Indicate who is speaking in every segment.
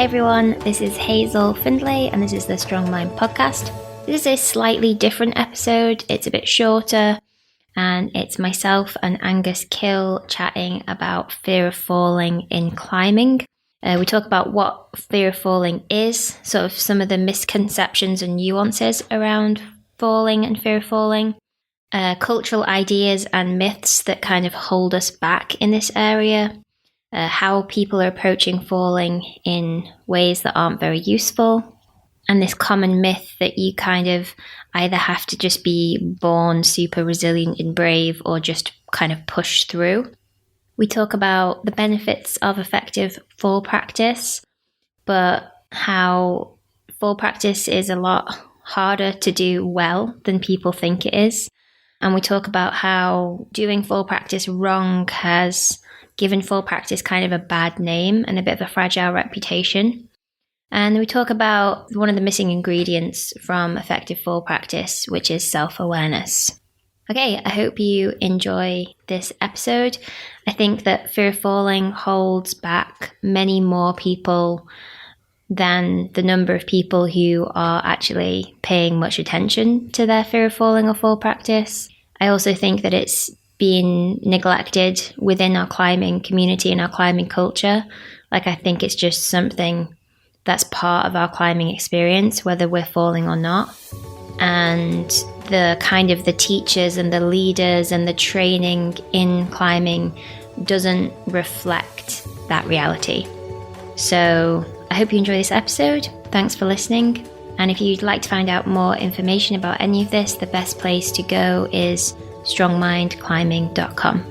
Speaker 1: everyone, this is Hazel Findlay and this is the Strong Mind podcast. This is a slightly different episode. It's a bit shorter and it's myself and Angus Kille chatting about fear of falling in climbing. We talk about what fear of falling is, sort of some of the misconceptions and nuances around falling and fear of falling, cultural ideas and myths that kind of hold us back in this area, how people are approaching falling in ways that aren't very useful, and this common myth that you kind of either have to just be born super resilient and brave or just kind of push through. We talk about the benefits of effective fall practice, but how fall practice is a lot harder to do well than people think it is. And we talk about how doing fall practice wrong has given fall practice kind of a bad name and a bit of a fragile reputation. And we talk about one of the missing ingredients from effective fall practice, which is self-awareness. Okay, I hope you enjoy this episode. I think that fear of falling holds back many more people than the number of people who are actually paying much attention to their fear of falling or fall practice. I also think that it's been neglected within our climbing community and our climbing culture. Like, I think it's just something that's part of our climbing experience, whether we're falling or not. And the kind of the teachers and the leaders and the training in climbing doesn't reflect that reality. So I hope you enjoy this episode. Thanks for listening. And if you'd like to find out more information about any of this, the best place to go is strongmindclimbing.com.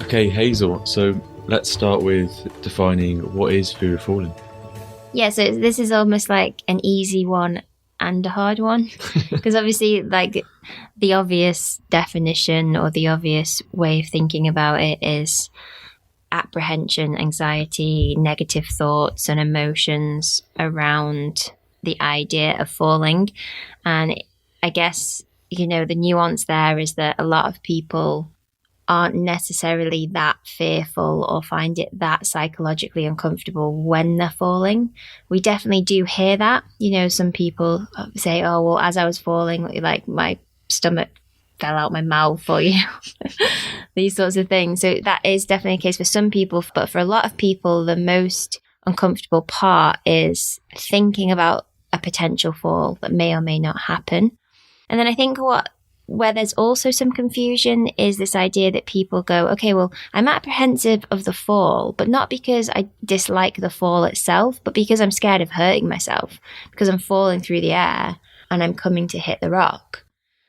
Speaker 2: Okay, Hazel, so let's start with defining what is fear of falling.
Speaker 1: Yeah, so this is almost like an easy one and a hard one. Because obviously, like, the obvious definition or the obvious way of thinking about it is apprehension, anxiety, negative thoughts and emotions around the idea of falling. And I guess, the nuance there is that a lot of people aren't necessarily that fearful or find it that psychologically uncomfortable when they're falling. We definitely do hear that. Some people say, oh, well, as I was falling, like, my stomach fell out my mouth or, these sorts of things. So that is definitely a case for some people. But for a lot of people, the most uncomfortable part is thinking about a potential fall that may or may not happen. And then I think where there's also some confusion is this idea that people go, okay, well, I'm apprehensive of the fall, but not because I dislike the fall itself, but because I'm scared of hurting myself, because I'm falling through the air and I'm coming to hit the rock.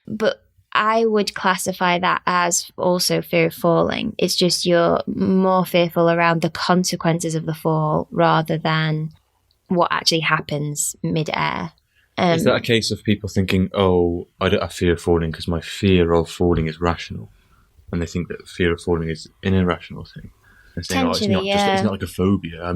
Speaker 1: But I would classify that as also fear of falling. It's just you're more fearful around the consequences of the fall rather than what actually happens mid-air.
Speaker 2: Is that a case of people thinking, oh, I don't have fear of falling because my fear of falling is rational? And they think that fear of falling is an irrational thing. They're saying, it's not like a phobia. I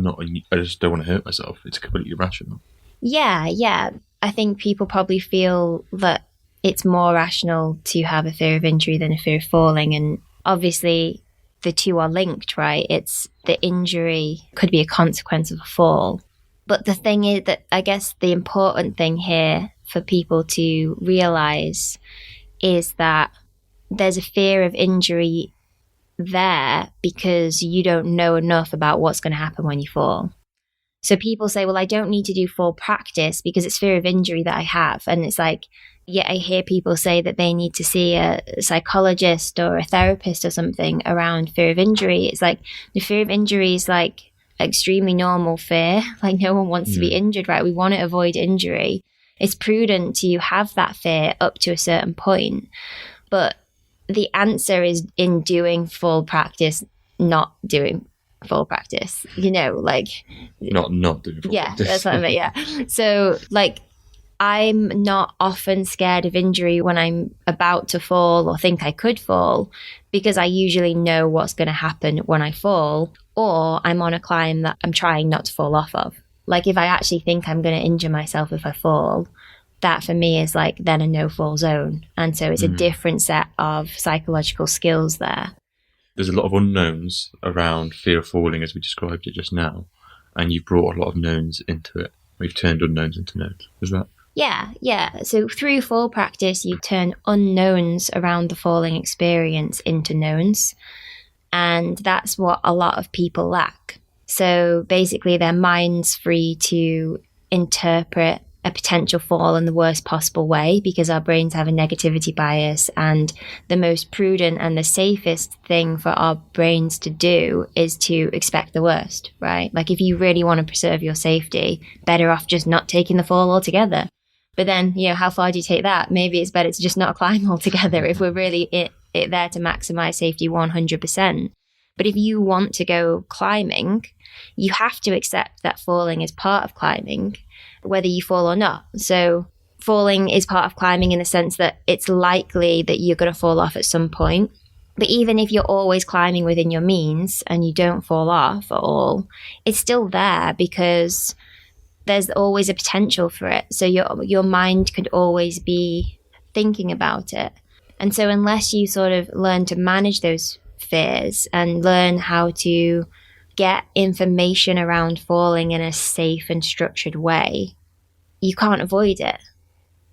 Speaker 2: just don't want to hurt myself. It's completely irrational.
Speaker 1: Yeah. I think people probably feel that it's more rational to have a fear of injury than a fear of falling. And obviously the two are linked, right? It's the injury could be a consequence of a fall. But the thing is that I guess the important thing here for people to realize is that there's a fear of injury there because you don't know enough about what's going to happen when you fall. So people say, well, I don't need to do fall practice because it's fear of injury that I have. And it's like, yeah, I hear people say that they need to see a psychologist or a therapist or something around fear of injury. It's like the fear of injury is like extremely normal fear. Like, no one wants to be injured, right? We want to avoid injury. It's prudent to have that fear up to a certain point. But the answer is in doing full practice, not doing full practice, not
Speaker 2: doing full practice.
Speaker 1: That's what I meant. Yeah. So like, I'm not often scared of injury when I'm about to fall or think I could fall, because I usually know what's going to happen when I fall, or I'm on a climb that I'm trying not to fall off of. Like, if I actually think I'm going to injure myself if I fall, that for me is like then a no fall zone. And so it's a different set of psychological skills there.
Speaker 2: there's a lot of unknowns around fear of falling, as we described it just now, and you've brought a lot of knowns into it. We've turned unknowns into knowns. Is that?
Speaker 1: Yeah. So through fall practice, you turn unknowns around the falling experience into knowns. And that's what a lot of people lack. So basically, their mind's free to interpret a potential fall in the worst possible way, because our brains have a negativity bias, and the most prudent and the safest thing for our brains to do is to expect the worst, right? Like, if you really want to preserve your safety, better off just not taking the fall altogether. But then, how far do you take that? Maybe it's better to just not climb altogether if we're really there to maximize safety 100%. But if you want to go climbing, you have to accept that falling is part of climbing, whether you fall or not. So falling is part of climbing in the sense that it's likely that you're going to fall off at some point. But even if you're always climbing within your means and you don't fall off at all, it's still there because there's always a potential for it. So your mind could always be thinking about it. And so unless you sort of learn to manage those fears and learn how to get information around falling in a safe and structured way, you can't avoid it.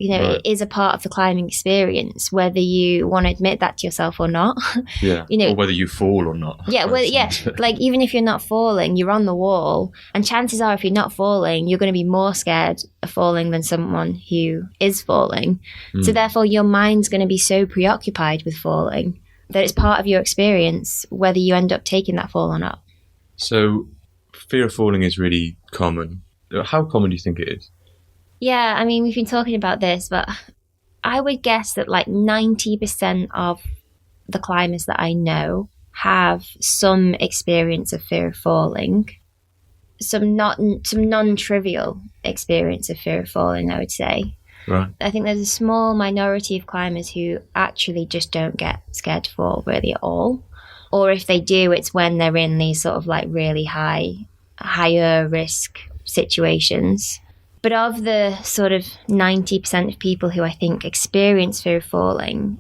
Speaker 1: Right. It is a part of the climbing experience, whether you want to admit that to yourself or not.
Speaker 2: Yeah. Or whether you fall or not.
Speaker 1: Yeah. Well, yeah. Like, even if you're not falling, you're on the wall. And chances are, if you're not falling, you're going to be more scared of falling than someone who is falling. So therefore, your mind's going to be so preoccupied with falling that it's part of your experience, whether you end up taking that fall or not.
Speaker 2: So fear of falling is really common. How common do you think it is?
Speaker 1: Yeah, I mean, we've been talking about this, but I would guess that like 90% of the climbers that I know have some experience of fear of falling, some non-trivial experience of fear of falling, I would say.
Speaker 2: Right.
Speaker 1: I think there's a small minority of climbers who actually just don't get scared to fall really at all. Or if they do, it's when they're in these sort of like really higher risk situations. But of the sort of 90% of people who I think experience fear of falling,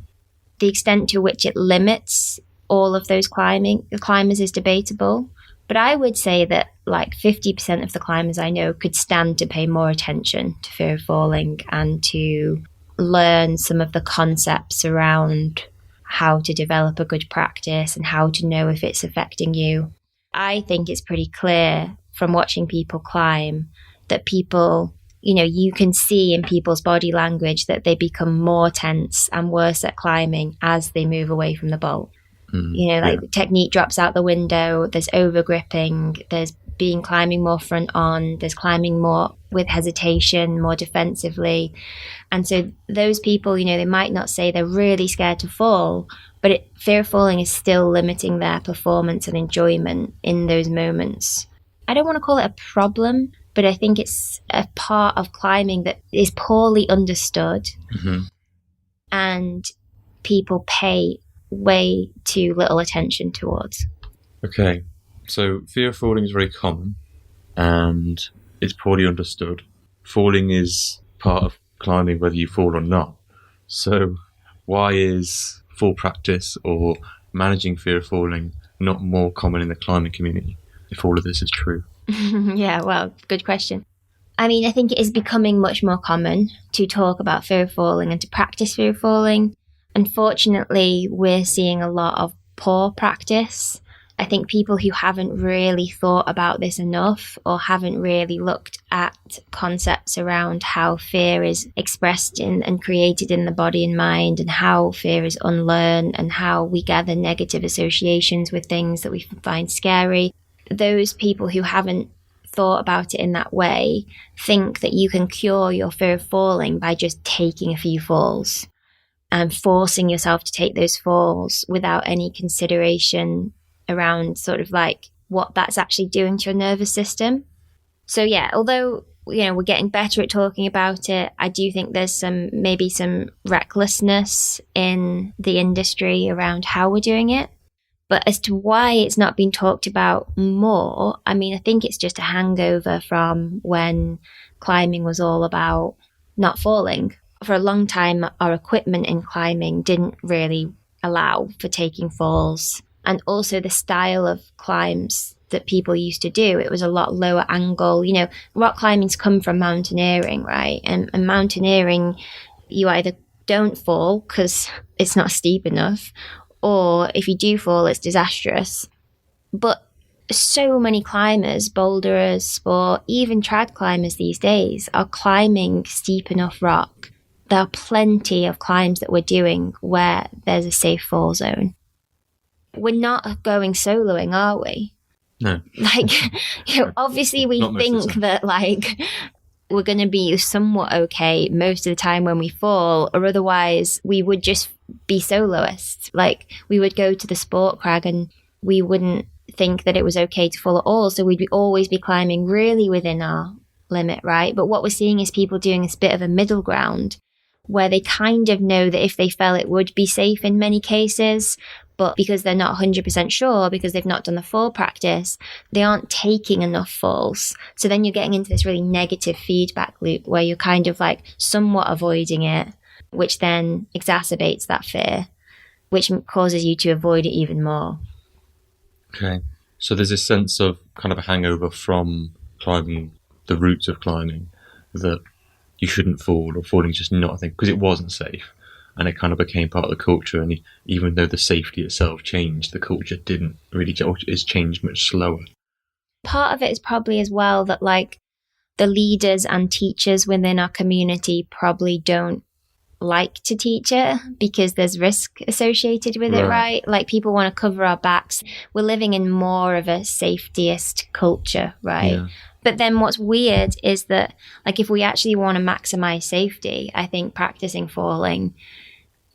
Speaker 1: the extent to which it limits all of those climbers is debatable. But I would say that like 50% of the climbers I know could stand to pay more attention to fear of falling and to learn some of the concepts around how to develop a good practice and how to know if it's affecting you. I think it's pretty clear from watching people climb that people, you can see in people's body language that they become more tense and worse at climbing as they move away from the bolt. Technique drops out the window, there's over gripping, there's being climbing more front on, there's climbing more with hesitation, more defensively. And so those people, they might not say they're really scared to fall, but fear of falling is still limiting their performance and enjoyment in those moments. I don't want to call it a problem, but I think it's a part of climbing that is poorly understood, and people pay way too little attention towards.
Speaker 2: Okay, so fear of falling is very common and it's poorly understood. Falling is part of climbing whether you fall or not. So why is full practice or managing fear of falling not more common in the climbing community if all of this is true?
Speaker 1: Yeah, well, good question. I mean, I think it is becoming much more common to talk about fear of falling and to practice fear of falling. Unfortunately, we're seeing a lot of poor practice. I think people who haven't really thought about this enough or haven't really looked at concepts around how fear is expressed in and created in the body and mind, and how fear is unlearned, and how we gather negative associations with things that we find scary. Those people who haven't thought about it in that way think that you can cure your fear of falling by just taking a few falls and forcing yourself to take those falls without any consideration around sort of like what that's actually doing to your nervous system. So yeah, although we're getting better at talking about it, I do think there's maybe some recklessness in the industry around how we're doing it. But as to why it's not been talked about more, I mean, I think it's just a hangover from when climbing was all about not falling. For a long time, our equipment in climbing didn't really allow for taking falls. and also the style of climbs that people used to do. It was a lot lower angle. You know, rock climbing's come from mountaineering, right? And mountaineering, you either don't fall because it's not steep enough, or if you do fall, it's disastrous. But so many climbers, boulderers, or even trad climbers these days are climbing steep enough rock. There are plenty of climbs that we're doing where there's a safe fall zone. We're not going soloing, are we?
Speaker 2: No.
Speaker 1: Like, you know, obviously we think that like we're going to be somewhat okay most of the time when we fall, or otherwise we would just be soloists. Like, we would go to the sport crag and we wouldn't think that it was okay to fall at all. So we'd always be climbing really within our limit, right? But what we're seeing is people doing this bit of a middle ground where they kind of know that if they fell, it would be safe in many cases. But because they're not 100% sure, because they've not done the fall practice, they aren't taking enough falls. So then you're getting into this really negative feedback loop where you're kind of like somewhat avoiding it, which then exacerbates that fear, which causes you to avoid it even more.
Speaker 2: Okay. So there's this sense of kind of a hangover from climbing, the roots of climbing, that you shouldn't fall, or falling is just not a thing, because it wasn't safe. And it kind of became part of the culture. And even though the safety itself changed, the culture didn't really change. It's changed much slower.
Speaker 1: Part of it is probably as well that like the leaders and teachers within our community probably don't like to teach it because there's risk associated with it, right? Like, people want to cover our backs. We're living in more of a safetyist culture, right? Yeah. But then what's weird is that, like, if we actually want to maximize safety, I think practicing falling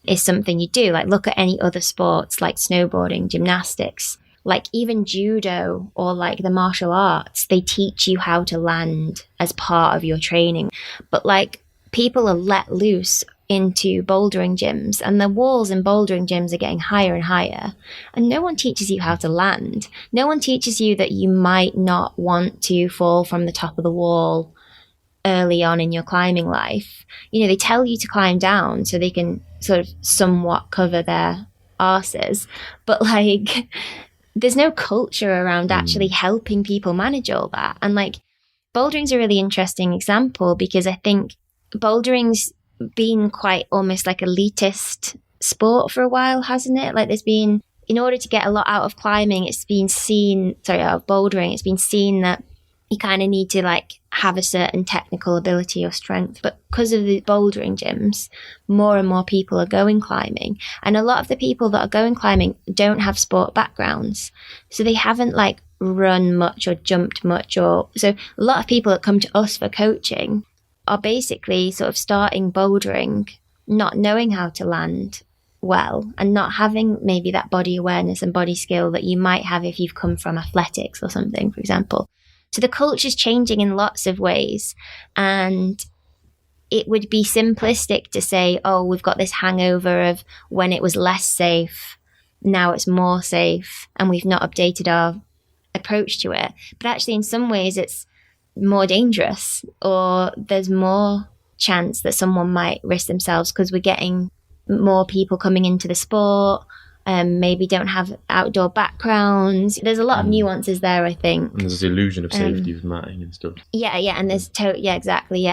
Speaker 1: is something you do. Like, look at any other sports like snowboarding, gymnastics, like even judo or like the martial arts. They teach you how to land as part of your training. But like, people are let loose into bouldering gyms, and the walls in bouldering gyms are getting higher and higher, and no one teaches you how to land. No one teaches you that you might not want to fall from the top of the wall early on in your climbing life. You know, they tell you to climb down so they can sort of somewhat cover their arses, but like, there's no culture around actually helping people manage all that. And like, bouldering's a really interesting example because I think bouldering's been quite almost like elitist sport for a while, hasn't it? Like, there's been, in order to get a lot out of climbing, out of bouldering, it's been seen that you kind of need to like have a certain technical ability or strength. But because of the bouldering gyms, more and more people are going climbing. And a lot of the people that are going climbing don't have sport backgrounds. So they haven't like run much or jumped much. So a lot of people that come to us for coaching are basically sort of starting bouldering, not knowing how to land well and not having maybe that body awareness and body skill that you might have if you've come from athletics or something, for example. So the culture's changing in lots of ways, and it would be simplistic to say, oh, we've got this hangover of when it was less safe, now it's more safe, and we've not updated our approach to it. But actually, in some ways, it's more dangerous, or there's more chance that someone might risk themselves because we're getting more people coming into the sport, maybe don't have outdoor backgrounds. There's a lot of nuances there, I think.
Speaker 2: And there's the illusion of safety with matting and stuff.
Speaker 1: And there's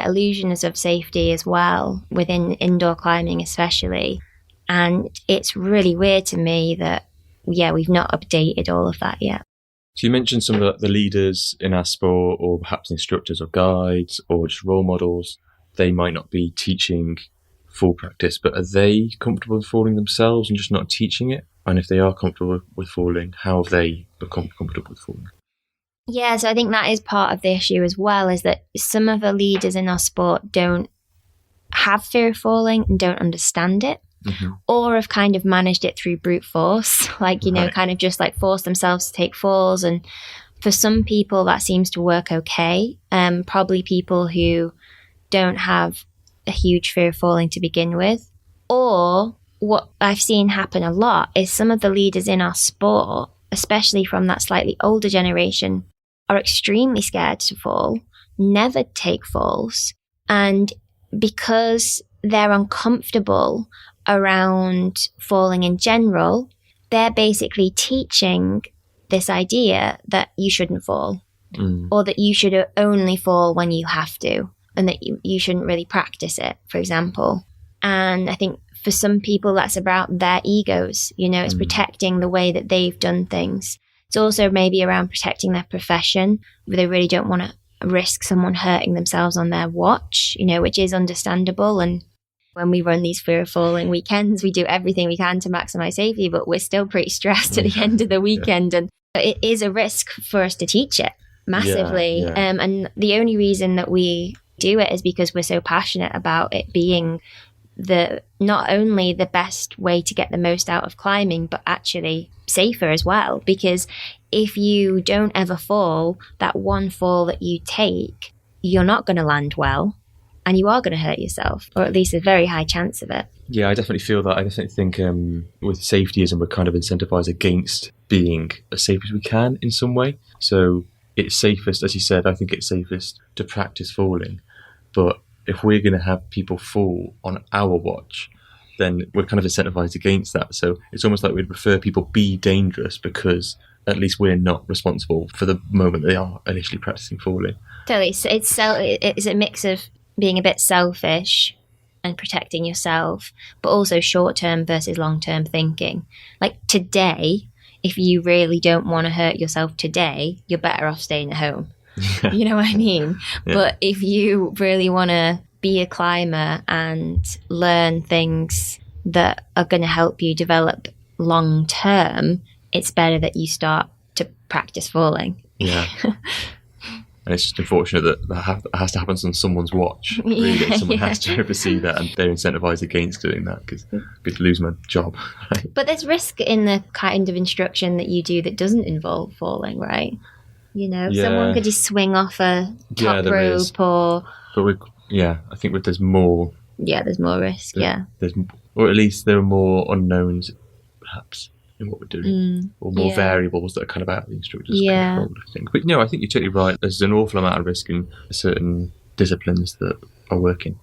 Speaker 1: illusions of safety as well within indoor climbing especially. And it's really weird to me that we've not updated all of that yet.
Speaker 2: So you mentioned some of the leaders in our sport, or perhaps instructors or guides or just role models. They might not be teaching full practice, but are they comfortable with falling themselves and just not teaching it? And if they are comfortable with falling, how have they become comfortable with falling?
Speaker 1: Yeah, so I think that is part of the issue as well, is that some of the leaders in our sport don't have fear of falling and don't understand it. Mm-hmm. Or have kind of managed it through brute force, like, kind of just like force themselves to take falls. And for some people that seems to work okay. Probably people who don't have a huge fear of falling to begin with. Or what I've seen happen a lot is some of the leaders in our sport, especially from that slightly older generation, are extremely scared to fall, never take falls. And because they're uncomfortable around falling in general, they're basically teaching this idea that you shouldn't fall, or that you should only fall when you have to, and that you shouldn't really practice it, for example. And I think for some people, that's about their egos. It's protecting the way that they've done things. It's also maybe around protecting their profession, where they really don't want to risk someone hurting themselves on their watch, which is understandable. And when we run these fear of falling weekends, we do everything we can to maximize safety, but we're still pretty stressed at the end of the weekend. And it is a risk for us to teach it massively. And the only reason that we do it is because we're so passionate about it being not only the best way to get the most out of climbing, but actually safer as well. Because if you don't ever fall, that one fall that you take, you're not going to land well, and you are going to hurt yourself, or at least a very high chance of it.
Speaker 2: Yeah, I definitely feel that. I definitely think with safetyism, we're kind of incentivized against being as safe as we can in some way. So it's safest, as you said, I think it's safest to practice falling. But if we're going to have people fall on our watch, then we're kind of incentivized against that. So it's almost like we'd prefer people be dangerous, because at least we're not responsible for the moment they are initially practicing falling.
Speaker 1: Totally. So it's a mix of being a bit selfish and protecting yourself, but also short-term versus long-term thinking. Like today, if you really don't want to hurt yourself today, you're better off staying at home.
Speaker 2: Yeah.
Speaker 1: You know what I mean?
Speaker 2: Yeah.
Speaker 1: But if you really want to be a climber and learn things that are going to help you develop long term, it's better that you start to practice falling.
Speaker 2: Yeah. And it's just unfortunate that has to happen on someone's watch. Really, someone has to oversee that, and they're incentivized against doing that, because I could lose my job.
Speaker 1: But there's risk in the kind of instruction that you do that doesn't involve falling, right? Someone could just swing off a top rope, or...
Speaker 2: But I think there's more...
Speaker 1: Yeah, there's more risk,
Speaker 2: There's, or at least there are more unknowns, perhaps, in what we're doing, or more variables that are kind of out of the instructor's control, I think. But I think you're totally right. There's an awful amount of risk in certain disciplines that are working,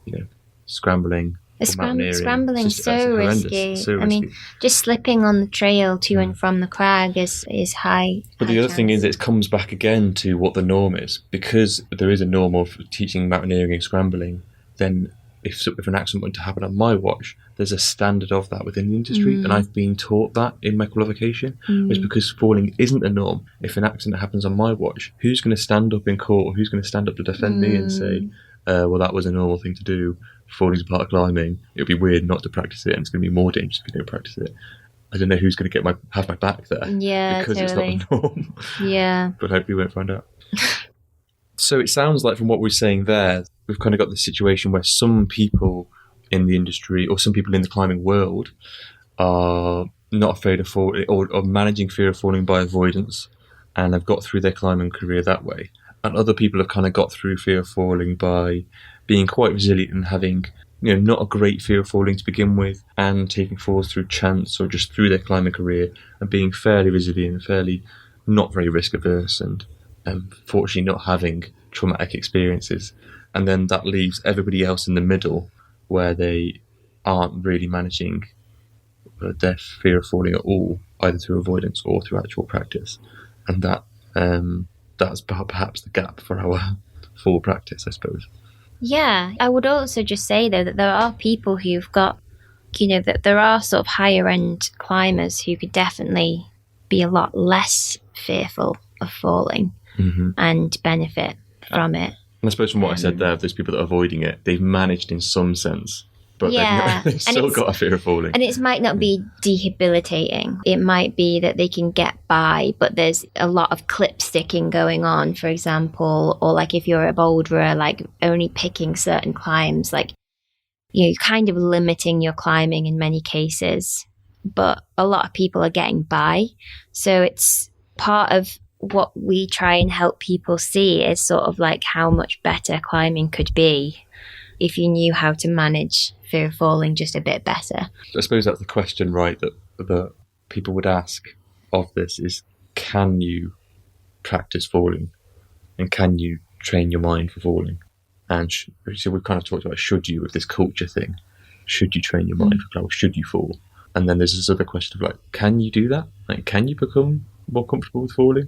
Speaker 2: scrambling.
Speaker 1: Scrambling so risky. I mean, just slipping on the trail to and from the crag is high.
Speaker 2: But the other thing is, it comes back again to what the norm is. Because there is a norm of teaching mountaineering and scrambling, then if an accident were to happen on my watch, there's a standard of that within the industry, and I've been taught that in my qualification. It's because falling isn't a norm. If an accident happens on my watch, who's going to stand up in court, or who's going to stand up to defend me and say, well, that was a normal thing to do, falling's a part of climbing, it would be weird not to practice it, and it's going to be more dangerous if you don't practice it. I don't know who's going to have my back there, because
Speaker 1: totally.
Speaker 2: It's not a norm.
Speaker 1: Yeah.
Speaker 2: But hopefully we won't find out. So it sounds like, from what we're saying there, we've kind of got the situation where some people in the industry, or some people in the climbing world, are not afraid of falling, or managing fear of falling by avoidance, and have got through their climbing career that way. And other people have kind of got through fear of falling by being quite resilient and having, not a great fear of falling to begin with, and taking falls through chance or just through their climbing career, and being fairly resilient, fairly not very risk averse, and fortunately not having traumatic experiences. And then that leaves everybody else in the middle, where they aren't really managing their fear of falling at all, either through avoidance or through actual practice. And that's perhaps the gap for our full practice, I suppose.
Speaker 1: Yeah, I would also just say, though, that there are people who've got, that there are sort of higher end climbers who could definitely be a lot less fearful of falling and benefit from it.
Speaker 2: And I suppose from what I said there, those people that are avoiding it, they've managed in some sense, but they've still got a fear of falling. And
Speaker 1: it might not be debilitating. It might be that they can get by, but there's a lot of clip sticking going on, for example, or like if you're a boulderer, like only picking certain climbs, like, you're kind of limiting your climbing in many cases, but a lot of people are getting by. So it's part of what we try and help people see is sort of like how much better climbing could be if you knew how to manage fear of falling just a bit better.
Speaker 2: I suppose that's the question, right, that people would ask of this is, can you practice falling? And can you train your mind for falling? And so we've kind of talked about, should you, with this culture thing, should you train your mind for climbing? Should you fall? And then there's this other question of like, can you do that? Like, can you become more comfortable with falling?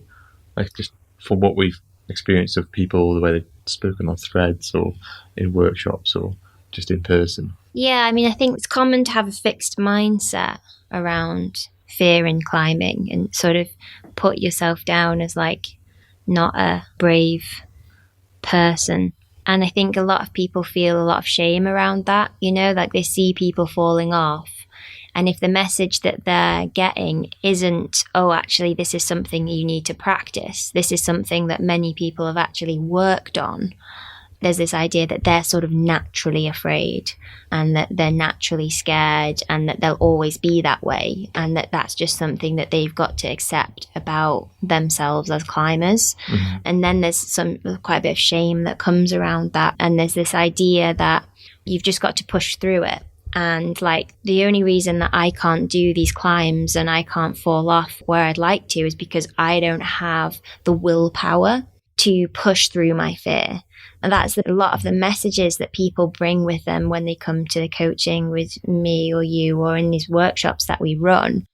Speaker 2: Like, just from what we've experienced of people, the way they've spoken on threads or in workshops or just in person.
Speaker 1: Yeah, I mean, I think it's common to have a fixed mindset around fear in climbing and sort of put yourself down as like not a brave person. And I think a lot of people feel a lot of shame around that, you know, like they see people falling off. And if the message that they're getting isn't, oh, actually, this is something you need to practice, this is something that many people have actually worked on, there's this idea that they're sort of naturally afraid and that they're naturally scared and that they'll always be that way and that that's just something that they've got to accept about themselves as climbers. Mm-hmm. And then there's quite a bit of shame that comes around that. And there's this idea that you've just got to push through it. And like the only reason that I can't do these climbs and I can't fall off where I'd like to is because I don't have the willpower to push through my fear. And that's a lot of the messages that people bring with them when they come to the coaching with me or you or in these workshops that we run.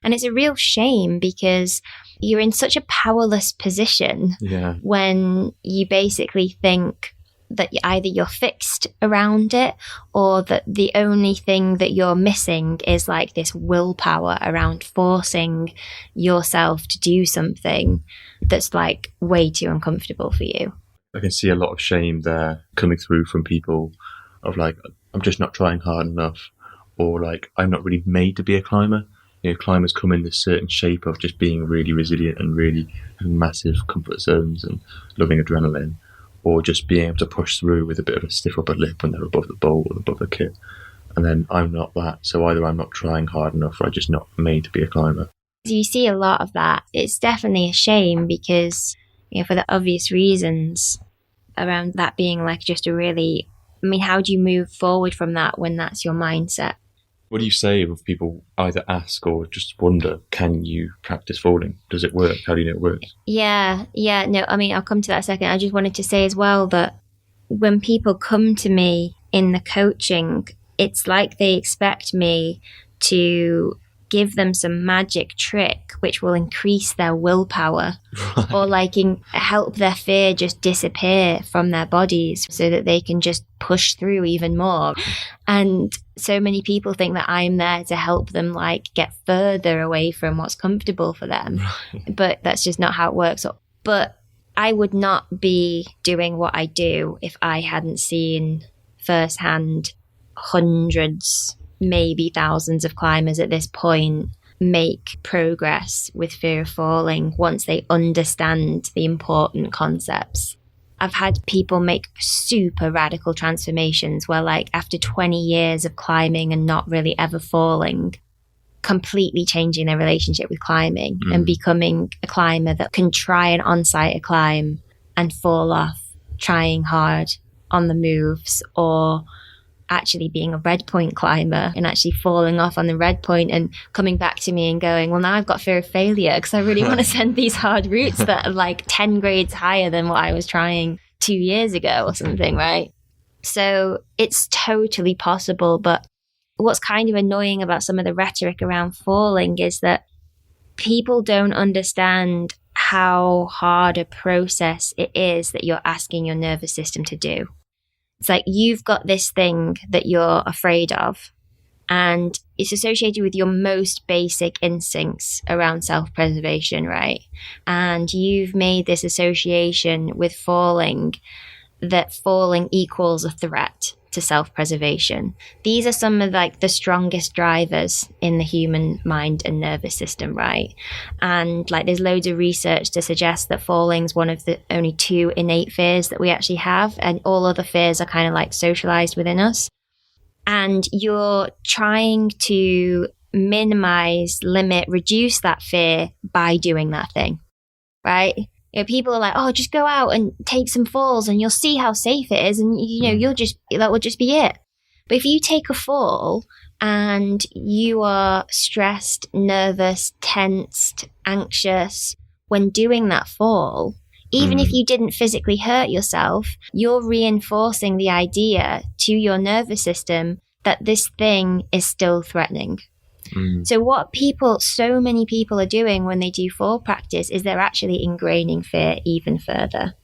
Speaker 1: And it's a real shame because you're in such a powerless position when you basically think that either you're fixed around it or that the only thing that you're missing is like this willpower around forcing yourself to do something that's like way too uncomfortable for you.
Speaker 2: I can see a lot of shame there coming through from people of like, I'm just not trying hard enough, or like, I'm not really made to be a climber. You know, climbers come in this certain shape of just being really resilient and really having massive comfort zones and loving adrenaline, or just being able to push through with a bit of a stiff upper lip when they're above the bowl or above the kit. And then I'm not that. So either I'm not trying hard enough or I'm just not made to be a climber.
Speaker 1: You see a lot of that. It's definitely a shame because, you know, for the obvious reasons around that being like just a really, I mean, how do you move forward from that when that's your mindset?
Speaker 2: What do you say if people either ask or just wonder, can you practice falling? Does it work? How do you know it works?
Speaker 1: Yeah. No, I mean, I'll come to that in a second. I just wanted to say as well that when people come to me in the coaching, it's like they expect me to give them some magic trick which will increase their willpower or like help their fear just disappear from their bodies so that they can just push through even more. And so many people think that I'm there to help them like get further away from what's comfortable for them. But that's just not how it works. But I would not be doing what I do if I hadn't seen firsthand hundreds, maybe thousands of climbers at this point make progress with fear of falling once they understand the important concepts. I've had people make super radical transformations where like after 20 years of climbing and not really ever falling, completely changing their relationship with climbing and becoming a climber that can try an on-site climb and fall off trying hard on the moves, or actually being a red point climber and actually falling off on the red point and coming back to me and going, well, now I've got fear of failure because I really want to send these hard routes that are like 10 grades higher than what I was trying 2 years ago or something, right? So it's totally possible. But what's kind of annoying about some of the rhetoric around falling is that people don't understand how hard a process it is that you're asking your nervous system to do. It's like you've got this thing that you're afraid of, and it's associated with your most basic instincts around self-preservation, right? And you've made this association with falling, that falling equals a threat to self-preservation. These are some of like the strongest drivers in the human mind and nervous system, right? And like there's loads of research to suggest that falling is one of the only 2 innate fears that we actually have, and all other fears are kind of like socialized within us. And you're trying to minimize, limit, reduce that fear by doing that thing, right? You know, people are like, oh, just go out and take some falls and you'll see how safe it is. And, you know, that will just be it. But if you take a fall and you are stressed, nervous, tensed, anxious when doing that fall, even if you didn't physically hurt yourself, you're reinforcing the idea to your nervous system that this thing is still threatening. So what so many people are doing when they do fall practice is they're actually ingraining fear even further.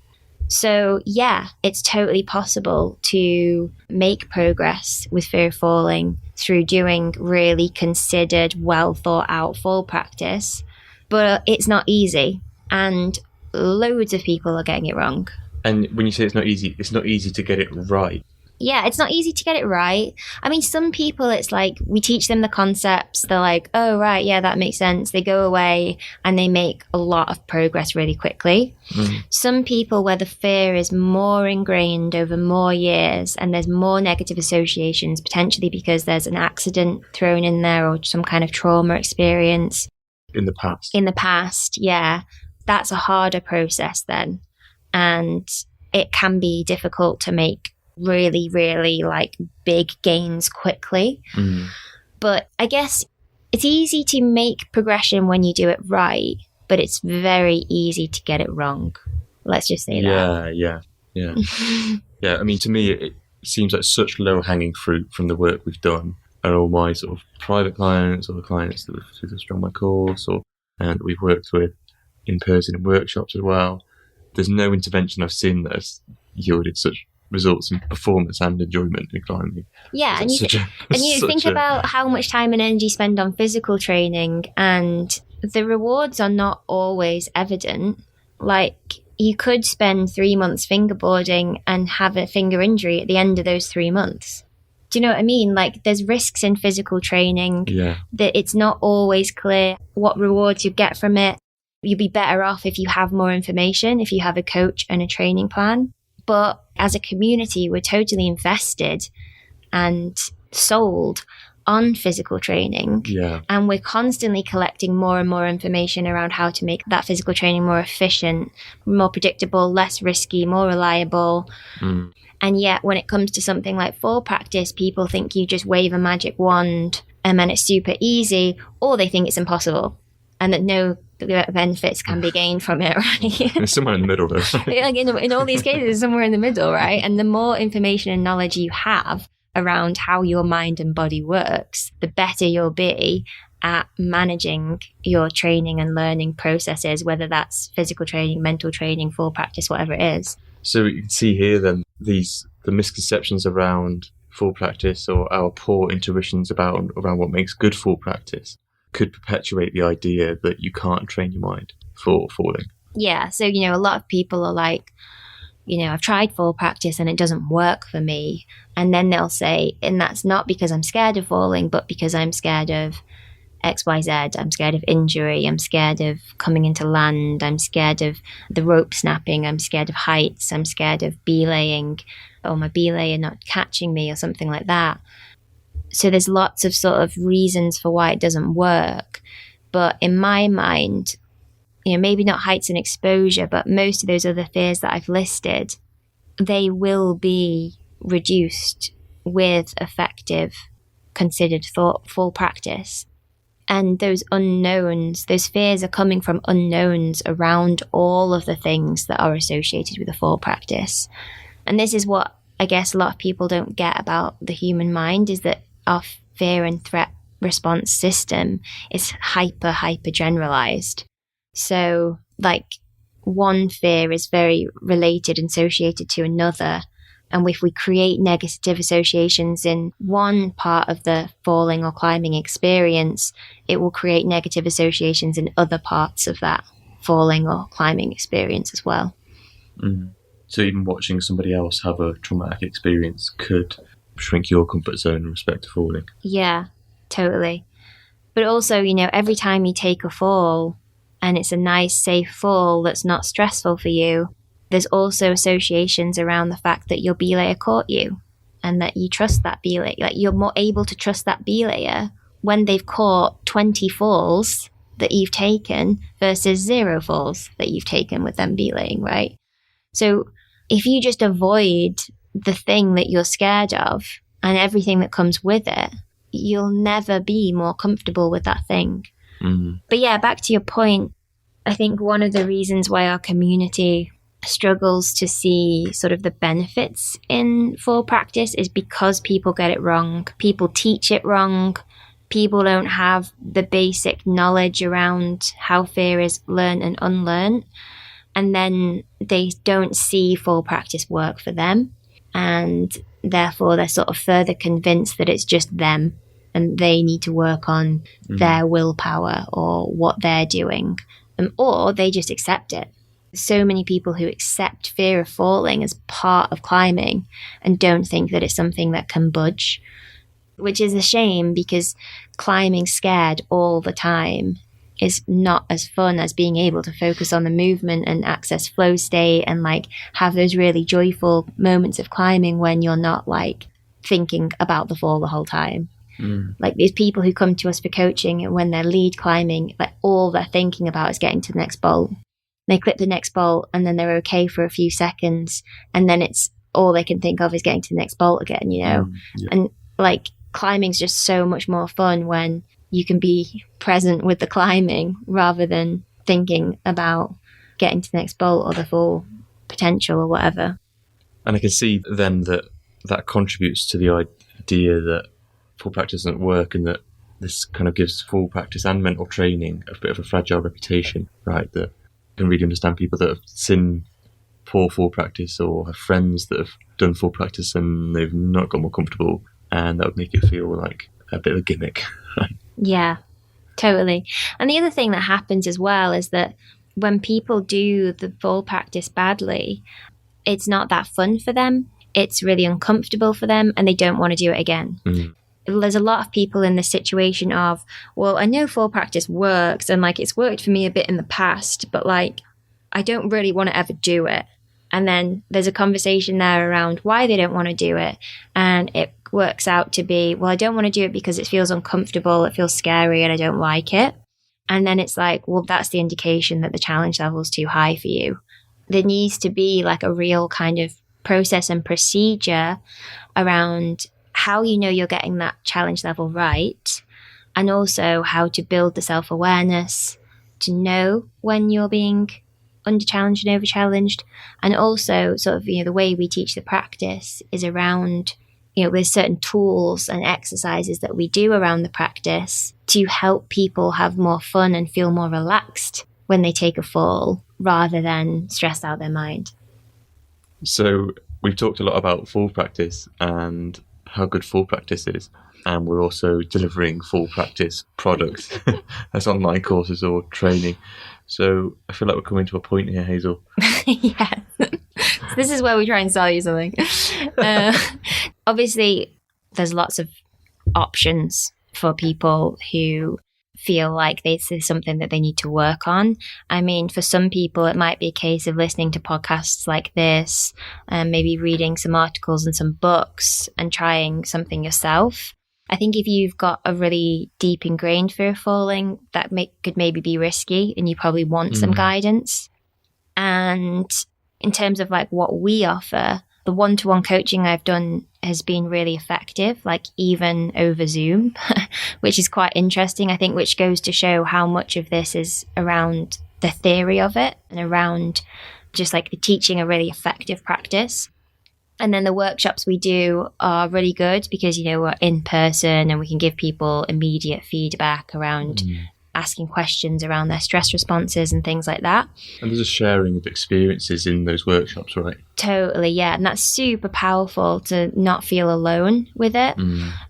Speaker 1: So yeah, it's totally possible to make progress with fear of falling through doing really considered, well thought out fall practice, but it's not easy, and loads of people are getting it wrong.
Speaker 2: And when you say it's not easy to get it right.
Speaker 1: Yeah, it's not easy to get it right. I mean, some people, it's like we teach them the concepts. They're like, oh, right, yeah, that makes sense. They go away and they make a lot of progress really quickly. Some people where the fear is more ingrained over more years and there's more negative associations, potentially because there's an accident thrown in there or some kind of trauma experience.
Speaker 2: In the past.
Speaker 1: In the past, yeah. That's a harder process then. And it can be difficult to make really, really like big gains quickly. But I guess it's easy to make progression when you do it right, but it's very easy to get it wrong. Let's just say that.
Speaker 2: Yeah. Yeah, I mean, to me, it seems like such low-hanging fruit from the work we've done. And all my sort of private clients or the clients that through the Strong Mind course or that we've worked with in person in workshops as well. There's no intervention I've seen that has yielded such results in performance and enjoyment in climbing.
Speaker 1: Yeah, and you think about how much time and energy you spend on physical training, and the rewards are not always evident. Like, you could spend 3 months fingerboarding and have a finger injury at the end of those 3 months. Do you know what I mean? Like, there's risks in physical training.
Speaker 2: Yeah.
Speaker 1: That it's not always clear what rewards you get from it. You'd be better off if you have more information, if you have a coach and a training plan. But as a community, we're totally invested and sold on physical training.
Speaker 2: Yeah.
Speaker 1: And we're constantly collecting more and more information around how to make that physical training more efficient, more predictable, less risky, more reliable. And yet when it comes to something like fall practice, people think you just wave a magic wand and then it's super easy, or they think it's impossible and that no benefits can be gained from it, right?
Speaker 2: It's somewhere in the middle, though.
Speaker 1: Like in all these cases, it's somewhere in the middle, right? And the more information and knowledge you have around how your mind and body works, the better you'll be at managing your training and learning processes, whether that's physical training, mental training, full practice, whatever it is.
Speaker 2: So you can see here then the misconceptions around full practice or our poor intuitions around what makes good full practice could perpetuate the idea that you can't train your mind for falling.
Speaker 1: Yeah. So, a lot of people are like, I've tried full practice and it doesn't work for me. And then they'll say, and that's not because I'm scared of falling, but because I'm scared of XYZ. I'm scared of injury. I'm scared of coming into land. I'm scared of the rope snapping. I'm scared of heights. I'm scared of belaying or my belayer not catching me or something like that. So there's lots of sort of reasons for why it doesn't work. But in my mind, maybe not heights and exposure, but most of those other fears that I've listed, they will be reduced with effective, considered, thoughtful practice. And those unknowns, those fears are coming from unknowns around all of the things that are associated with a fall practice. And this is what I guess a lot of people don't get about the human mind, is that our fear and threat response system is hyper generalized. So like one fear is very related and associated to another. And if we create negative associations in one part of the falling or climbing experience, it will create negative associations in other parts of that falling or climbing experience as well.
Speaker 2: So even watching somebody else have a traumatic experience could shrink your comfort zone in respect to falling.
Speaker 1: Yeah, totally. But also, every time you take a fall and it's a nice, safe fall that's not stressful for you, there's also associations around the fact that your belayer caught you and that you trust that belayer. Like, you're more able to trust that belayer when they've caught 20 falls that you've taken versus 0 falls that you've taken with them belaying, right? So if you just avoid the thing that you're scared of and everything that comes with it, you'll never be more comfortable with that thing. But yeah, back to your point, I think one of the reasons why our community struggles to see sort of the benefits in full practice is because people get it wrong. People teach it wrong. people don't have the basic knowledge around how fear is learned and unlearned. And then they don't see full practice work for them. And therefore, they're sort of further convinced that it's just them and they need to work on their willpower or what they're doing. Or they just accept it. So many people who accept fear of falling as part of climbing and don't think that it's something that can budge, which is a shame because climbing scared all the time is not as fun as being able to focus on the movement and access flow state and like have those really joyful moments of climbing when you're not like thinking about the fall the whole time. Like these people who come to us for coaching and when they're lead climbing, like all they're thinking about is getting to the next bolt. They clip the next bolt and then they're okay for a few seconds. And then it's all they can think of is getting to the next bolt again, you know? And like climbing's just so much more fun when you can be present with the climbing rather than thinking about getting to the next bolt or the full potential or whatever.
Speaker 2: And I can see then that contributes to the idea that full practice doesn't work and that this kind of gives full practice and mental training a bit of a fragile reputation, right? That I can really understand people that have seen poor full practice or have friends that have done full practice and they've not got more comfortable, and that would make it feel like a bit of a gimmick.
Speaker 1: Yeah, totally. And the other thing that happens as well is that when people do the full practice badly, it's not that fun for them. It's really uncomfortable for them and they don't want to do it again. There's a lot of people in this situation of, well, I know full practice works and like it's worked for me a bit in the past, but like I don't really want to ever do it. And then there's a conversation there around why they don't want to do it. And it works out to be, well, I don't want to do it because it feels uncomfortable, it feels scary and I don't like it. And then it's like, well, that's the indication that the challenge level is too high for you. There needs to be like a real kind of process and procedure around how you know you're getting that challenge level right, and also how to build the self-awareness to know when you're being under-challenged and over-challenged. And also sort of, the way we teach the practice is around, with certain tools and exercises that we do around the practice to help people have more fun and feel more relaxed when they take a fall rather than stressed out their mind. So
Speaker 2: we've talked a lot about full practice and how good full practice is, and we're also delivering full practice products as online courses or training. So I feel like we're coming to a point here, Hazel.
Speaker 1: Yes. This is where we try and sell you something. Obviously, there's lots of options for people who feel like this is something that they need to work on. I mean, for some people, it might be a case of listening to podcasts like this and maybe reading some articles and some books and trying something yourself. I think if you've got a really deep ingrained fear of falling, that could maybe be risky and you probably want some guidance. And in terms of like what we offer, the one-to-one coaching I've done has been really effective, like even over Zoom, which is quite interesting, I think, which goes to show how much of this is around the theory of it and around just like the teaching a really effective practice. And then the workshops we do are really good because, we're in person and we can give people immediate feedback around asking questions around their stress responses and things like that.
Speaker 2: And there's a sharing of experiences in those workshops, right?
Speaker 1: Totally, yeah. And that's super powerful to not feel alone with it.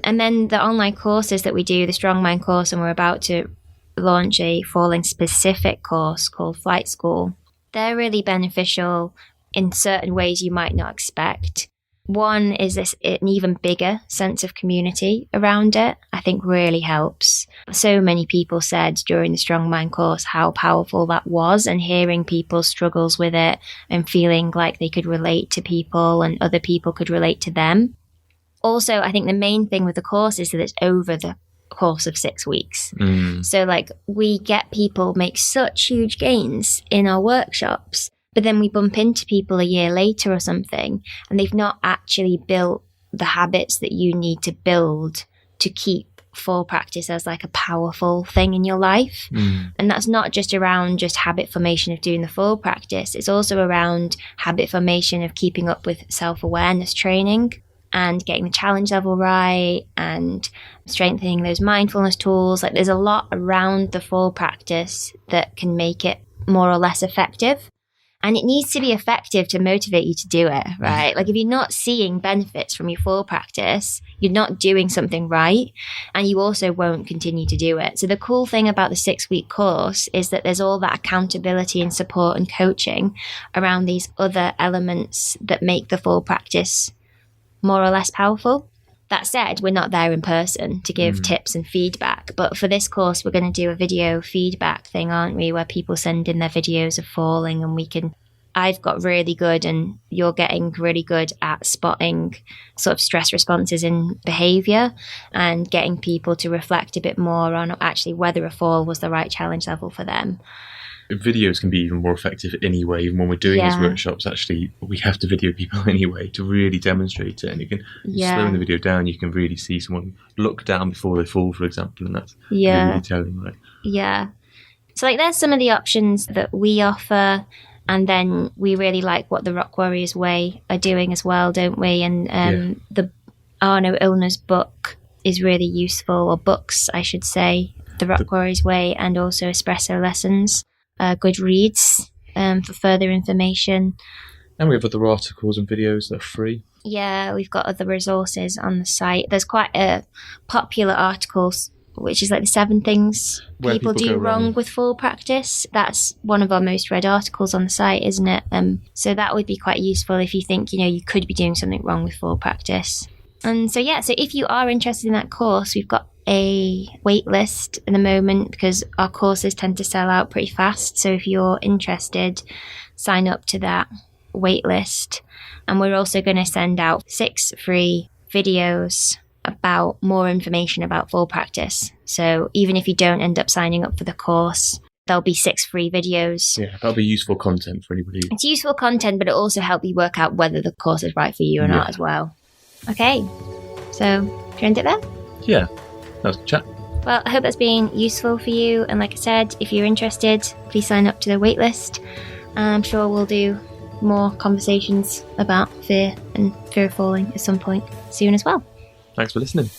Speaker 1: And then the online courses that we do, the Strong Mind course, and we're about to launch a falling specific course called Flight School. They're really beneficial in certain ways you might not expect. One is an even bigger sense of community around it, I think really helps. So many people said during the Strong Mind course how powerful that was, and hearing people's struggles with it and feeling like they could relate to people and other people could relate to them. Also, I think the main thing with the course is that it's over the course of 6 weeks. So like we get people make such huge gains in our workshops, but then we bump into people a year later or something, and they've not actually built the habits that you need to build to keep full practice as like a powerful thing in your life. And that's not just around just habit formation of doing the full practice. It's also around habit formation of keeping up with self-awareness training. and getting the challenge level right and strengthening those mindfulness tools. Like, there's a lot around the fall practice that can make it more or less effective. And it needs to be effective to motivate you to do it, right? Like, if you're not seeing benefits from your fall practice, you're not doing something right, and you also won't continue to do it. So the cool thing about the 6-week course is that there's all that accountability and support and coaching around these other elements that make the fall practice more or less powerful. That said, we're not there in person to give tips and feedback. But for this course, we're going to do a video feedback thing, aren't we? Where people send in their videos of falling, and I've got really good, and you're getting really good at spotting sort of stress responses in behavior and getting people to reflect a bit more on actually whether a fall was the right challenge level for them.
Speaker 2: Videos can be even more effective anyway. Even when we're doing these workshops, actually, we have to video people anyway to really demonstrate it. And you can, slowing the video down, you can really see someone look down before they fall, for example, and that's really telling, right?
Speaker 1: Yeah. So, like, there's some of the options that we offer, and then we really like what the Rock Warriors Way are doing as well, don't we? And the Arno Illner's book is really useful, or books, I should say, the Rock Warriors Way and also Espresso Lessons. Good reads for further information.
Speaker 2: And we have other articles and videos that are free.
Speaker 1: Yeah, we've got other resources on the site. There's quite a popular article, which is like the 7 things people do wrong with fall practice. That's one of our most read articles on the site, isn't it? So that would be quite useful if you think, you could be doing something wrong with fall practice. And so if you are interested in that course, we've got a wait list at the moment because our courses tend to sell out pretty fast. So if you're interested, sign up to that wait list. And we're also going to send out 6 free videos about more information about fall practice. So even if you don't end up signing up for the course, there'll be 6 free videos.
Speaker 2: Yeah, that'll be useful content for anybody.
Speaker 1: It's useful content, but it'll also help you work out whether the course is right for you or not as well. Okay, so do you end it there?
Speaker 2: Yeah. That was a chat.
Speaker 1: Well, I hope that's been useful for you. And like I said, if you're interested, please sign up to the waitlist. I'm sure we'll do more conversations about fear and fear of falling at some point soon as well.
Speaker 2: Thanks for listening.